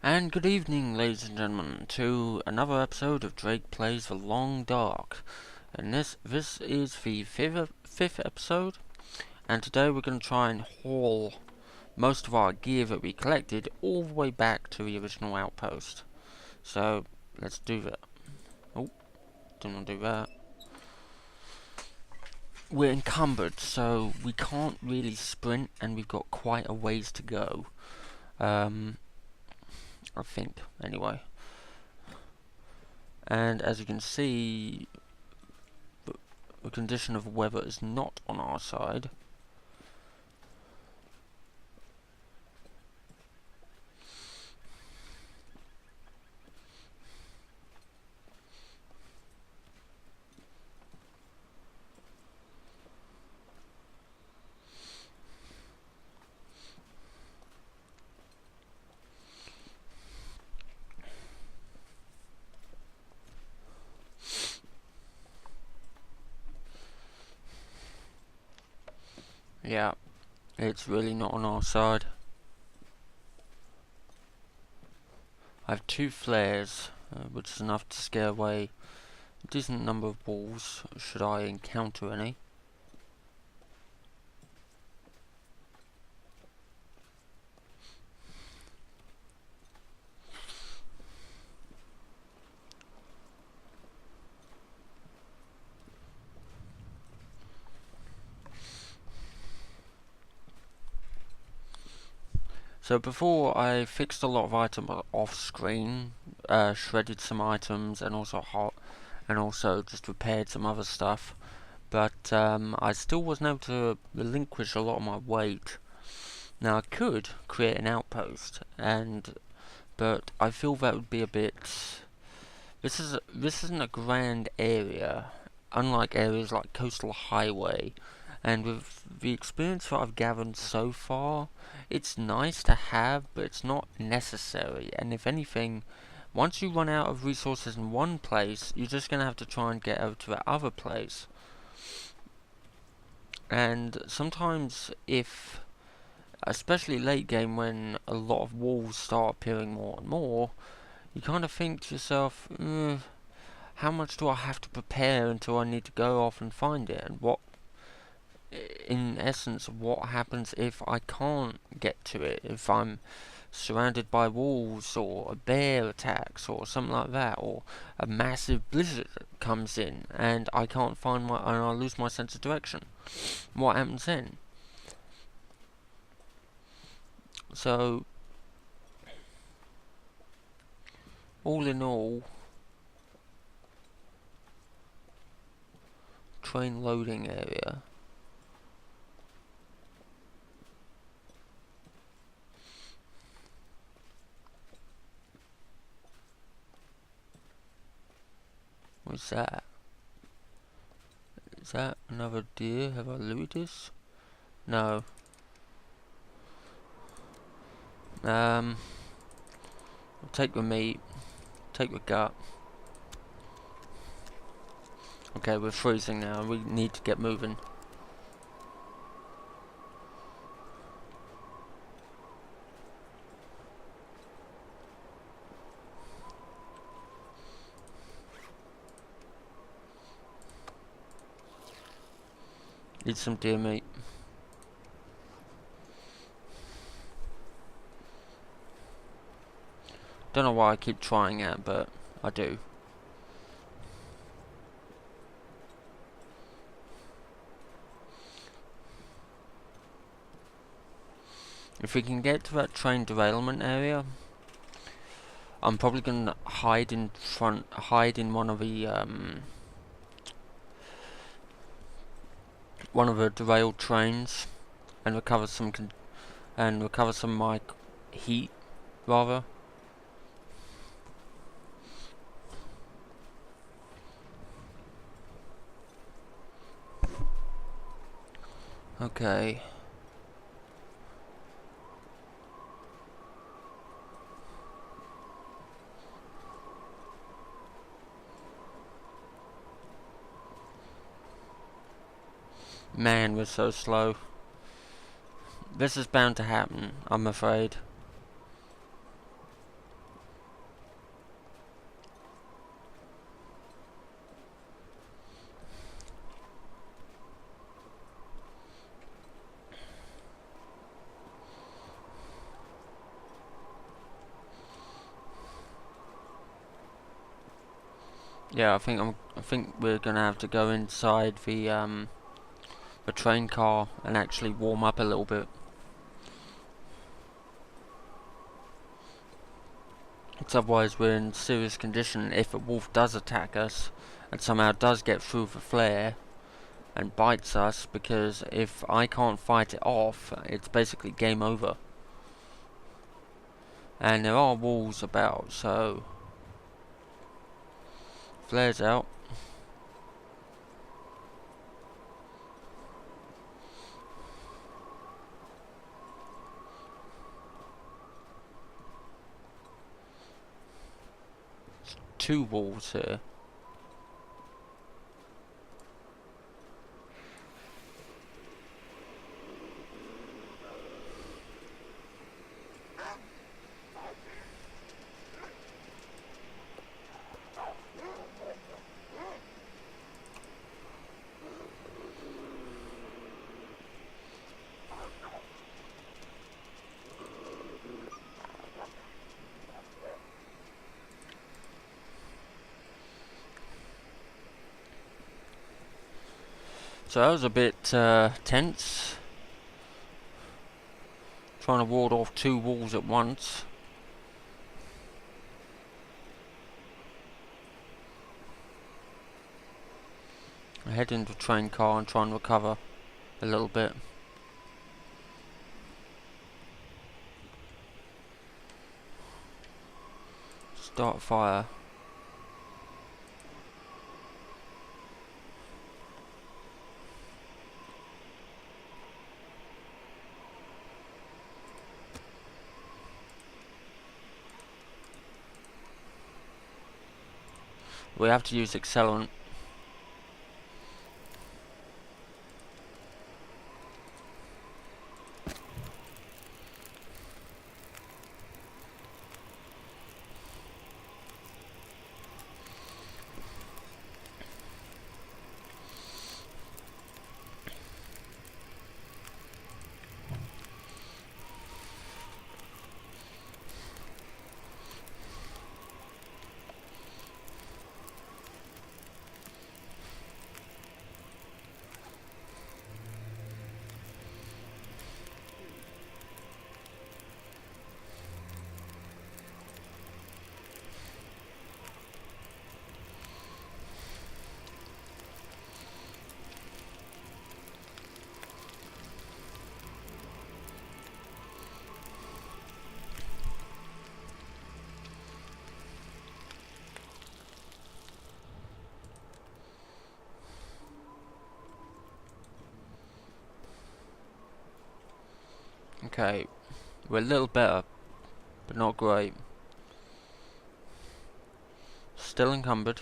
And good evening, ladies and gentlemen, to another episode of Drake Plays The Long Dark. And this is the fifth episode, and today we're going to try and haul most of our gear that we collected all the way back to the original outpost. So, let's do that. Oh, didn't want to do that. We're encumbered, so we can't really sprint, and we've got quite a ways to go. I think, anyway. And as you can see, the condition of the weather is not on our side. Yeah, it's really not on our side. I have 2 flares, which is enough to scare away a decent number of wolves, should I encounter any. So before, I fixed a lot of items off screen, shredded some items, and also just repaired some other stuff. But I still wasn't able to relinquish a lot of my weight. Now I could create an outpost, but I feel that would be a bit. This isn't a grand area, unlike areas like Coastal Highway. And with the experience that I've gathered so far, it's nice to have, but it's not necessary. And if anything, once you run out of resources in one place, you're just going to have to try and get over to that other place. And sometimes especially late game when a lot of wolves start appearing more and more, you kind of think to yourself, how much do I have to prepare until I need to go off and find it? And in essence, what happens if I can't get to it? If I'm surrounded by wolves, or a bear attacks, or something like that, or a massive blizzard comes in, and I can't and I lose my sense of direction. What happens then? So, all in all, train loading area. What's that? Is that another deer? Have I looted this? No. I'll take the meat. Take the gut. Okay, we're freezing now. We need to get moving. Need some deer meat. Don't know why I keep trying it, but I do. If we can get to that train derailment area, I'm probably gonna hide in one of the derailed trains, and recover some of my heat, rather. Okay. Man, we're so slow. This is bound to happen, I'm afraid. Yeah, I think we're gonna have to go inside the train car and actually warm up a little bit. Because otherwise we're in serious condition if a wolf does attack us and somehow does get through the flare and bites us, because if I can't fight it off, it's basically game over. And there are wolves about, so flares out. Two wolves here. So that was a bit tense, trying to ward off two wolves at once. I head into the train car and try and recover a little bit. Start a fire. We have to use accelerant. Okay, we're a little better, but not great. Still encumbered,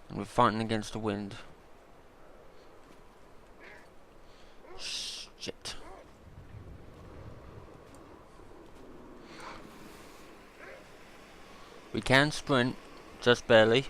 and we're fighting against the wind. Shit. We can sprint, just barely.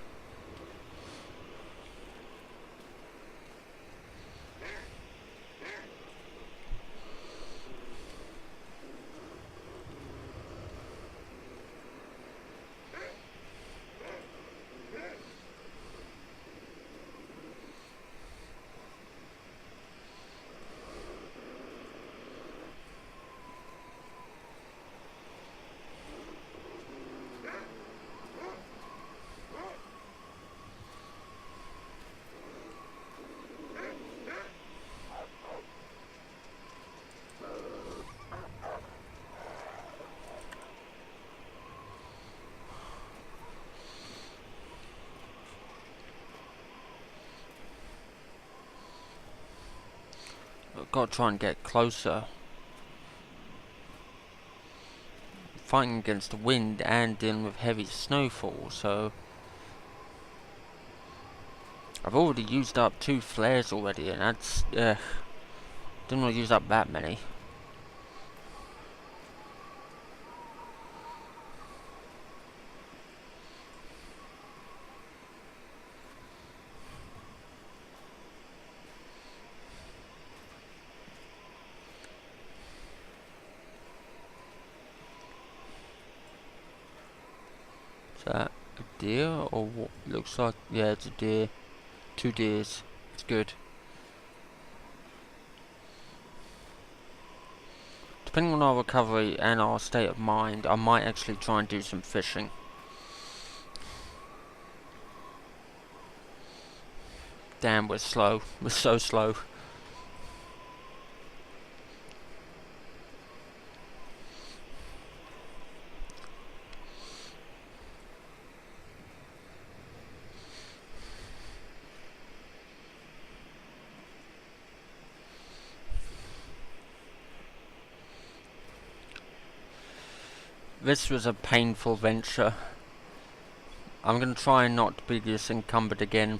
I've got to try and get closer. Fighting against the wind and dealing with heavy snowfall, so I've already used up 2 flares already, and that's didn't want to use up that many. So deer or what? Looks like, yeah, it's a deer. 2 deers. It's good. Depending on our recovery and our state of mind, I might actually try and do some fishing. Damn, we're slow. We're so slow. This was a painful venture. I'm gonna try and not be this encumbered again.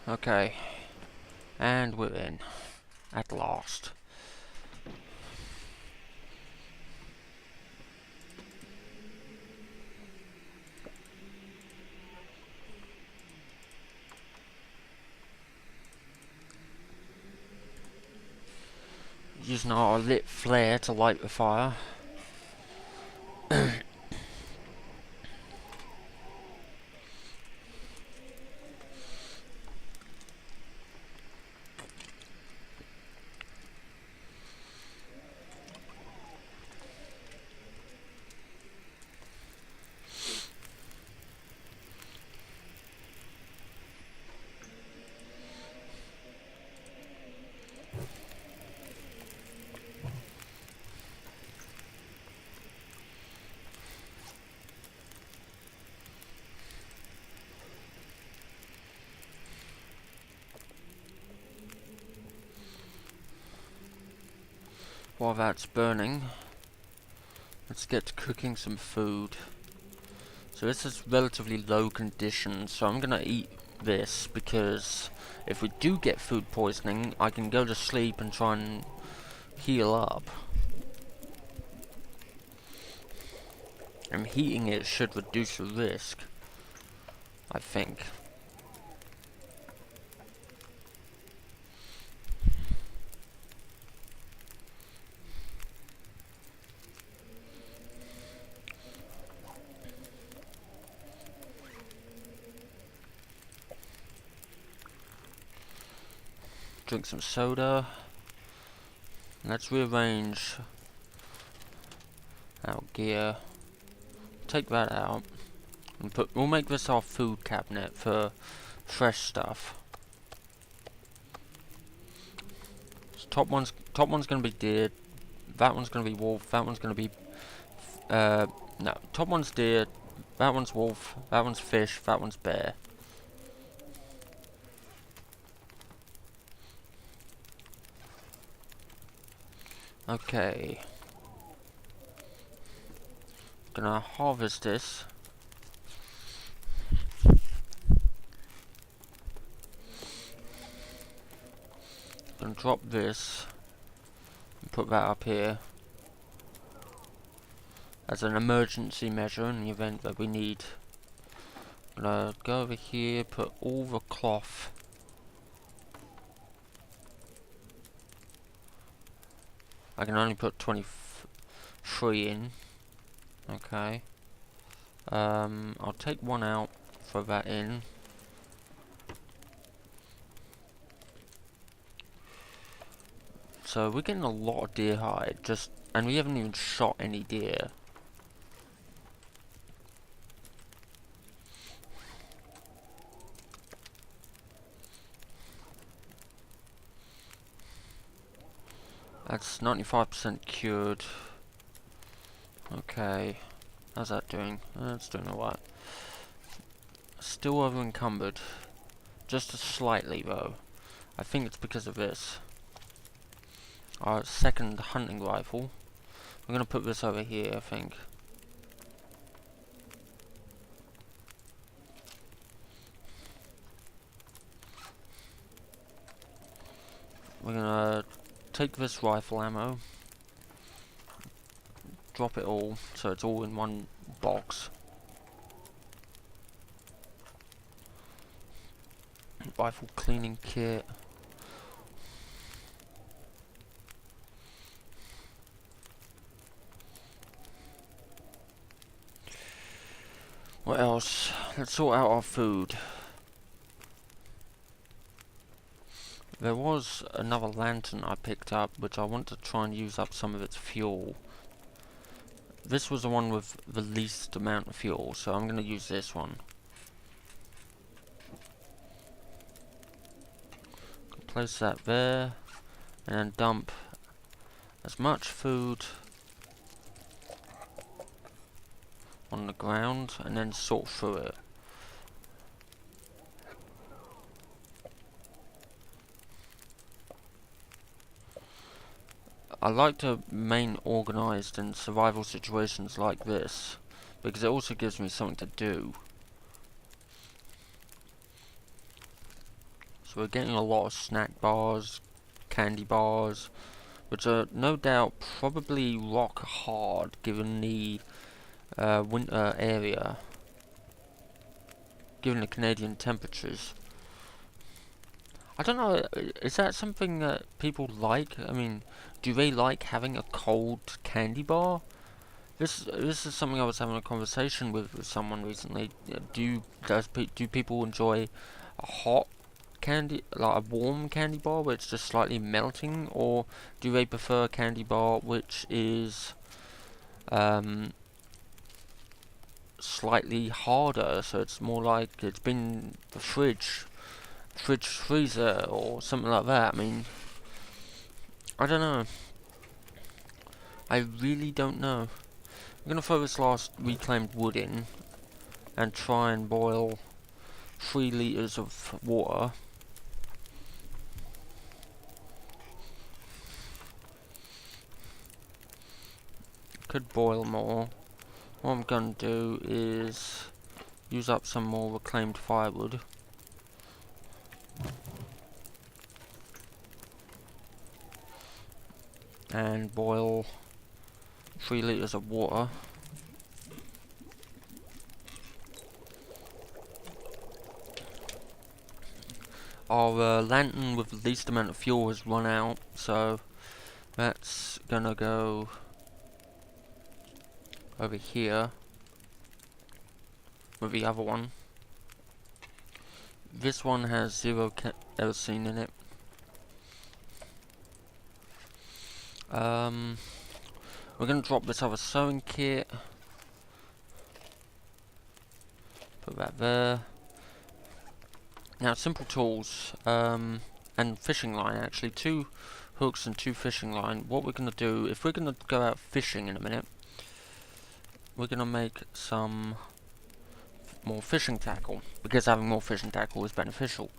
Okay. And we're in. At last. Using our lit flare to light the fire. While that's burning, let's get to cooking some food. So this is relatively low conditions, so I'm gonna eat this because if we do get food poisoning, I can go to sleep and try and heal up. And heating it should reduce the risk, I think. Drink some soda. Let's rearrange our gear. Take that out. And we'll make this our food cabinet for fresh stuff. So top one's gonna be deer. That one's gonna be wolf. That one's gonna be no. Top one's deer. That one's wolf. That one's fish. That one's bear. Okay. Gonna harvest this. Gonna drop this and put that up here as an emergency measure in the event that we need. Gonna go over here, put all the cloth. I can only put 23 in. Okay. I'll take one out, throw that in. So we're getting a lot of deer hide, and we haven't even shot any deer. That's 95% cured. Okay. How's that doing? It's doing alright. Still over encumbered. Just slightly though. I think it's because of this. Our second hunting rifle. I'm gonna put this over here, I think. We're gonna take this rifle ammo. Drop it all, so it's all in one box. Rifle cleaning kit. What else? Let's sort out our food. There was another lantern I picked up, which I want to try and use up some of its fuel. This was the one with the least amount of fuel, so I'm going to use this one. Place that there, and then dump as much food on the ground, and then sort through it. I like to remain organised in survival situations like this, because it also gives me something to do. So we're getting a lot of snack bars, candy bars, which are no doubt probably rock hard given the winter area, given the Canadian temperatures. I don't know, is that something that people like? I mean, do they like having a cold candy bar? This is something I was having a conversation with someone recently. Do people enjoy a hot candy, like a warm candy bar where it's just slightly melting, or do they prefer a candy bar which is slightly harder, so it's more like it's been the fridge freezer or something like that? I mean, I don't know. I really don't know. I'm gonna throw this last reclaimed wood in and try and boil 3 litres of water. Could boil more. What I'm gonna do is use up some more reclaimed firewood. And boil 3 litres of water. Our lantern with the least amount of fuel has run out, so that's gonna go over here with the other one. This one has 0 kerosene in it. We're gonna drop this other sewing kit. Put that there. Now, simple tools, and fishing line actually. 2 hooks and 2 fishing line. What we're gonna do, if we're gonna go out fishing in a minute, we're gonna make some more fishing tackle, because having more fishing tackle is beneficial.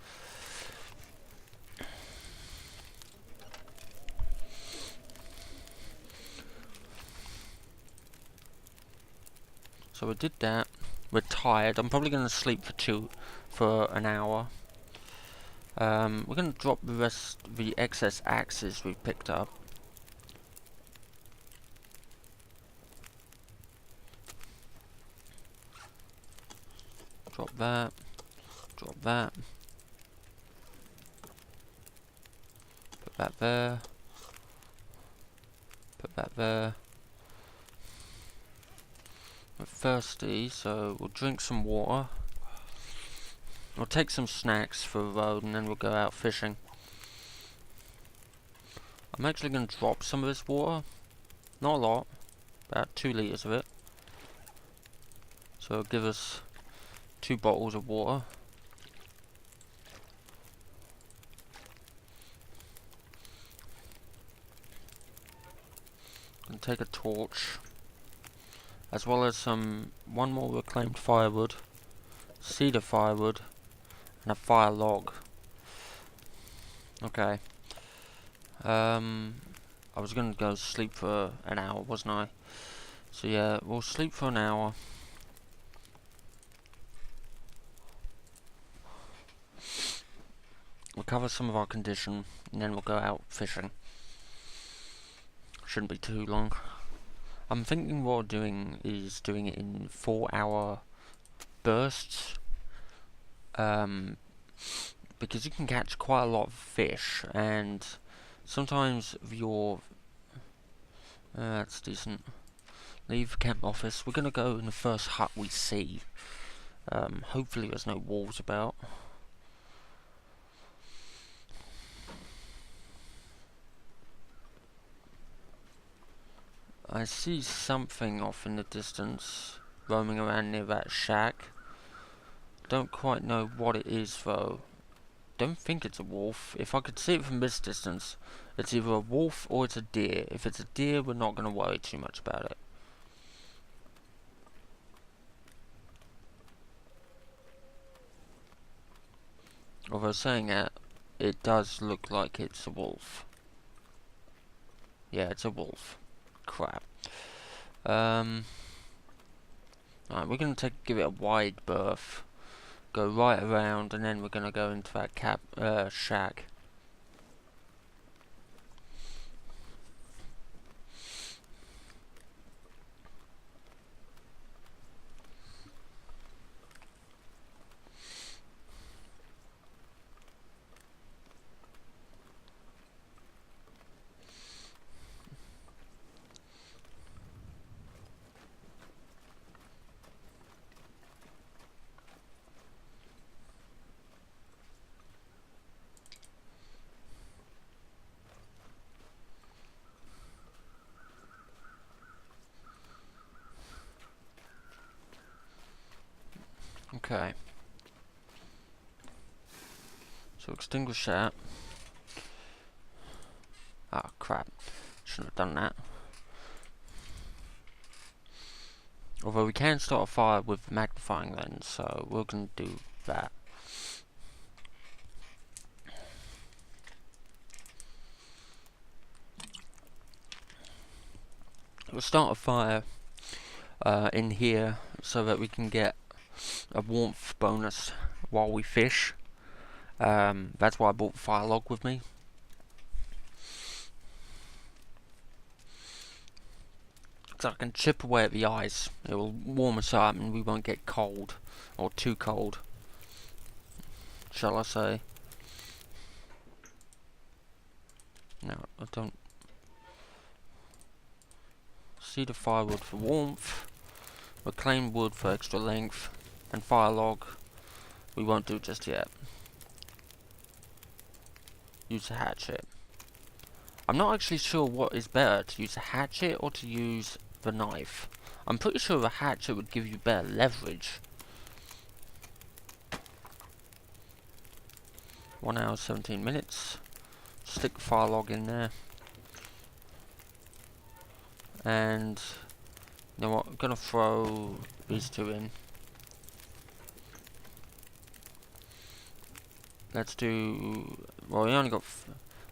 So we did that. We're tired. I'm probably gonna sleep for an hour. We're gonna drop the excess axes we picked up. Drop that. Drop that. Put that there. Put that there. We're thirsty, so we'll drink some water. We'll take some snacks for the road, and then we'll go out fishing. I'm actually going to drop some of this water. Not a lot. About 2 litres of it. So it'll give us 2 bottles of water. And take a torch. As well as one more reclaimed firewood. Cedar firewood. And a fire log. Okay. I was gonna go sleep for an hour, wasn't I? So yeah, we'll sleep for an hour. Recover some of our condition, and then we'll go out fishing. Shouldn't be too long. I'm thinking what we're doing is doing it in 4-hour bursts. because you can catch quite a lot of fish, and sometimes your that's decent. Leave camp office. We're gonna go in the first hut we see. Hopefully there's no wolves about. I see something off in the distance, roaming around near that shack. Don't quite know what it is though. Don't think it's a wolf. If I could see it from this distance, it's either a wolf or it's a deer. If it's a deer, we're not going to worry too much about it. Although saying that, it does look like it's a wolf. Yeah, it's a wolf. Crap. Alright, we're going to give it a wide berth. Go right around, and then we're going to go into that shack. Okay. So extinguish that. Ah, crap. Shouldn't have done that. Although we can start a fire with magnifying lens, so we're going to do that. We'll start a fire in here so that we can get a warmth bonus while we fish. That's why I brought the fire log with me. So I can chip away at the ice. It will warm us up and we won't get cold. Or too cold, shall I say. No, I don't see the firewood for warmth. Reclaimed wood for extra length. And fire log we won't do just yet. Use a hatchet. I'm not actually sure what is better, to use a hatchet or to use the knife. I'm pretty sure the hatchet would give you better leverage. 1 hour 17 minutes. Stick the fire log in there. And you know what, I'm gonna throw these two in. Let's do, well, we only got,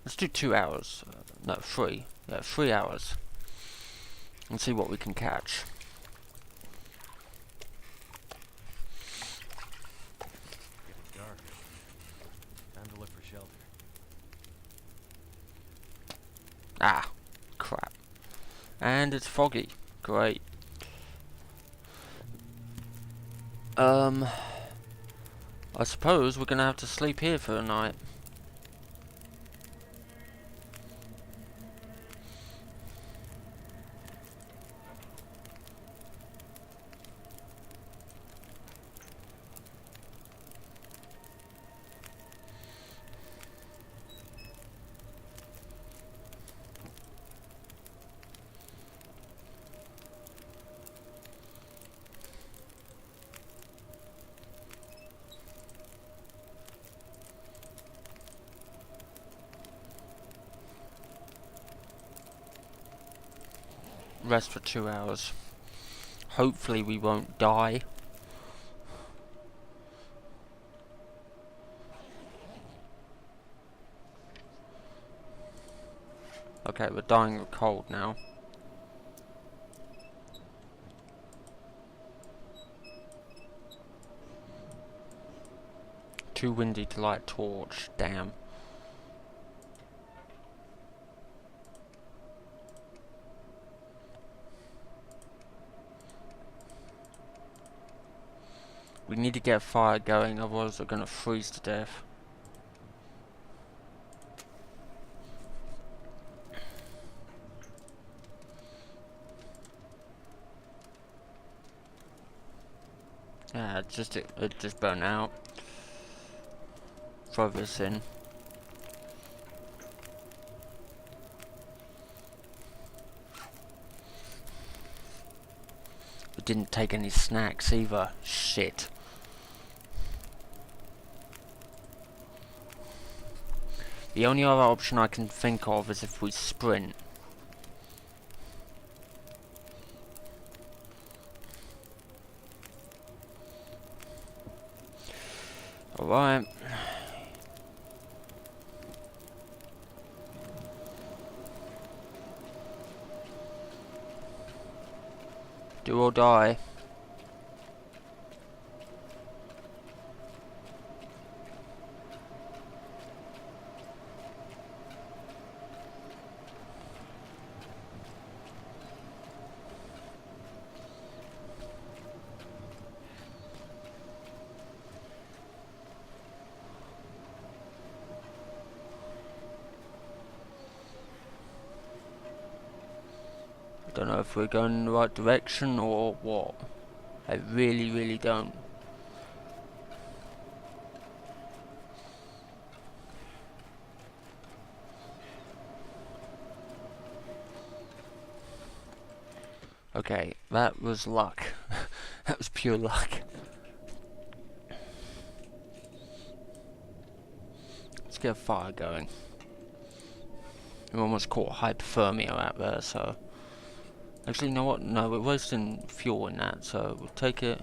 let's do 2 hours. No, 3. Yeah, 3 hours. And see what we can catch. Getting dark. Time to look for shelter. Ah, crap. And it's foggy. Great. I suppose we're gonna have to sleep here for a night. Rest for 2 hours. Hopefully we won't die. Okay, we're dying of cold now. Too windy to light a torch, damn. We need to get a fire going, otherwise we're gonna freeze to death. Yeah, it just burnt out. Throw this in. We didn't take any snacks either. Shit. The only other option I can think of is if we sprint. Alright. Do or die. I don't know if we're going in the right direction or what. I really don't. Okay, that was luck. That was pure luck. Let's get a fire going. We almost caught hypothermia out there, so... Actually, you know what? No, we're wasting fuel in that, so we'll take it,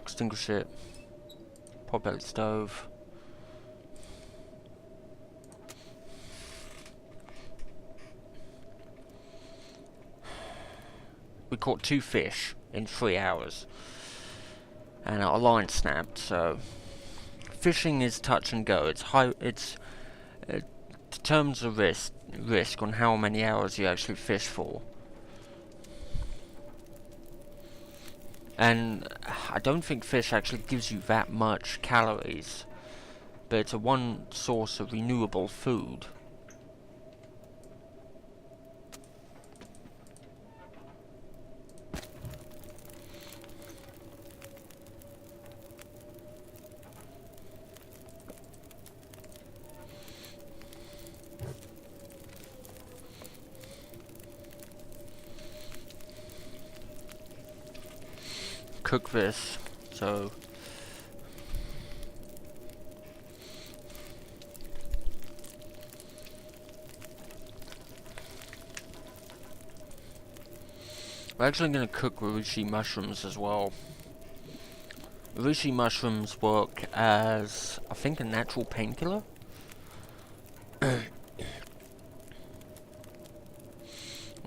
extinguish it, pop out the stove. We caught 2 fish in 3 hours, and our line snapped. So fishing is touch and go. It's high. It determines the risk on how many hours you actually fish for. And I don't think fish actually gives you that much calories, but it's a one source of renewable food. Cook this, so we're actually going to cook reishi mushrooms as well. Reishi mushrooms work as, I think, a natural painkiller. We're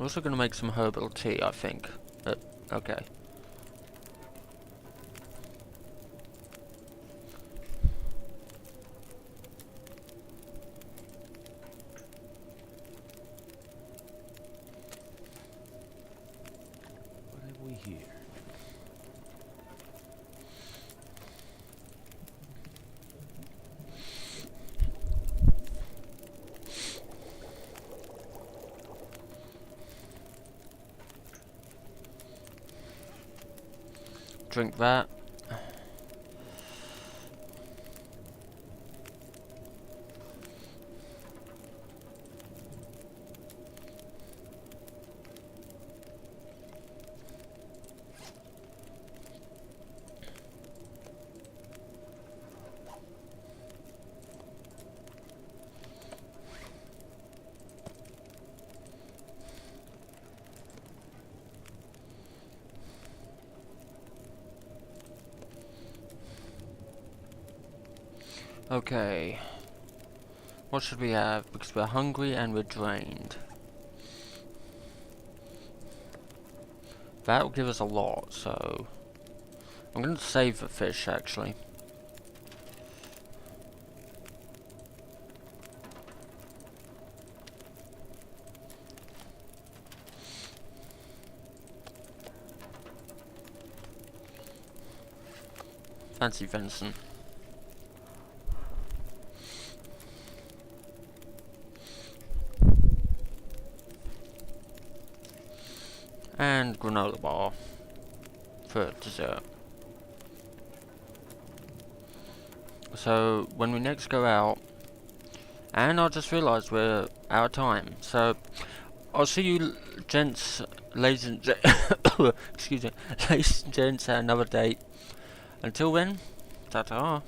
also going to make some herbal tea, I think. Okay. Here. Drink that. Okay. What should we have? Because we're hungry and we're drained. That will give us a lot, so... I'm going to save the fish, actually. Fancy venison. And granola bar for dessert. So when we next go out, and I just realised we're out of time. So I'll see you, gents, ladies and excuse me, ladies and gents, at another date. Until then, ta-ta.